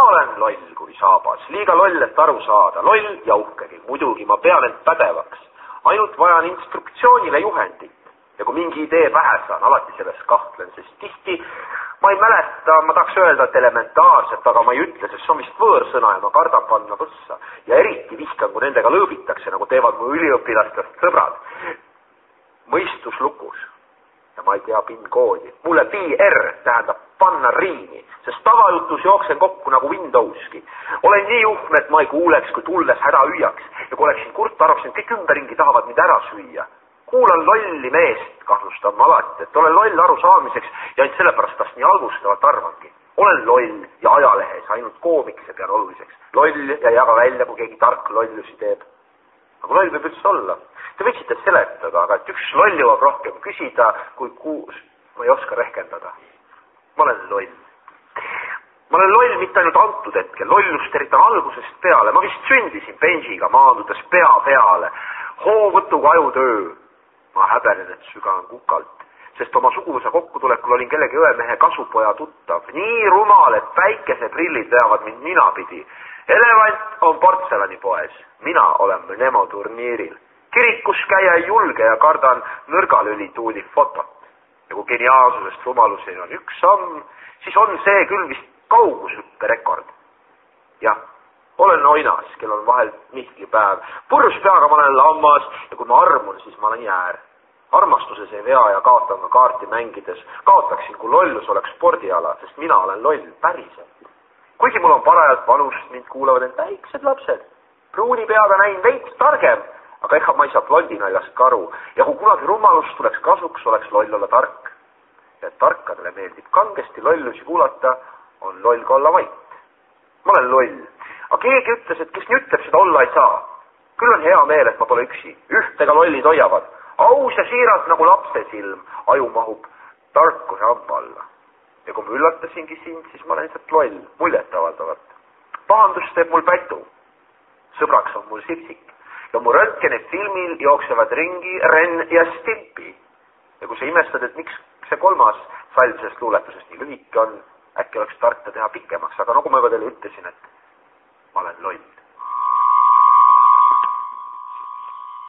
olen loll kui saabas, liiga loll, et aru saada, loll ja uhkegi, muidugi ma pean end pädevaks. Ainult vajan instruktsioonile juhendit ja kui mingi idee pähe saan, alati selles kahtlen, sest tihti ma ei mäleta, ma tahaks öelda, et elementaarset, aga ma ei ütle, sest see on vist võõrsõna ja ma kardan panna võssa. Ja eriti vihkan, kui nendega lõõbitakse, nagu teevad mu üliõpilastest sõbrad. Mõistus lukus. Ja ma ei tea PIN-koodi. Mulle PR tähendab panna riimi, sest tavajutus jooksen kokku nagu Windowski. Olen nii uhme, et ma ei kuuleks, kui tulles häda hüüaks. Ja kui oleksin kurt, arvaksin, et kõik ümberringi tahavad mind ära süüa. Kuulan lolli meest, kahtlustan ma alati, et olen loll aru saamiseks ja ainult sellepärast tast nii halvustavat arvangi. Olen loll ja ajalehes, ainult koomikse pean oluliseks. Loll ja jaga välja, kui keegi tark lollusi teeb. Aga loll võib üldse olla. Te võiksite seletada, aga et üks loll jõuab rohkem küsida, kui kuus ma ei oska rehkendada. Ma olen loll. Ma olen loll mitte ainult antud hetkel, lollust eritan algusest peale. Ma vist sündisin bensiga maandudes pea peale. Hoovõtuga ajutöö. Ma häbenen, et sügan kukalt, sest oma suguvõsa kokkutulekul olin kellegi õemehe kasupoja tuttav. Nii rumal, et päikeseprillid veavad mind ninapidi. Elevant on portselanipoes. Mina olen Nemo turniiril. Kirikus käia ei julge ja kardan nõrgalülituuli fotot. Ja kui geniaalsusest rumaluseni on üks samm, siis on see küll vist kaugushüppe rekord. Jah, olen oinas, kel on vahel mihklipäev. Purjus peaga ma olen lammas ja kui ma armun, siis ma olen jäär. Armastuses ei vea ja kaotan ka kaarti mängides. Kaotaksin, kui lollus oleks spordiala, sest mina olen loll päriselt. Kuigi mul on parajalt vanust, mind kuulavad end väiksed lapsed. Pruuni peaga näin veits targem, aga ega ma ei saa blondinaljast ka aru. Ja kui kunagi rumalust tuleks kasuks, oleks loll olla tark. Ja tarkadele meeldib kangesti lollusi kuulata, on loll ka olla vait. Ma olen loll. Aga keegi ütles, et kes nii ütleb, seda olla ei saa. Küll on hea meel, et ma pole üksi. Ühtega lollid hoiavad. Aus ja siiralt nagu lapse silm. Aju mahub tarkuse hamba alla. Ja kui ma üllatasingi sind, siis ma olen lihtsalt loll. Muljet avaldavat. Pahandus teeb mul pätu. Sõbraks on mul sipsik. Ja mu röntgenid filmil jooksevad ringi Ren ja Stimpi. Ja kui sa imestad, et miks see kolmas salm sellest luuletusest nii lühike on, äkki oleks tark ta teha pikemaks. Aga nagu ma juba teile ütlesin, et ma olen loll.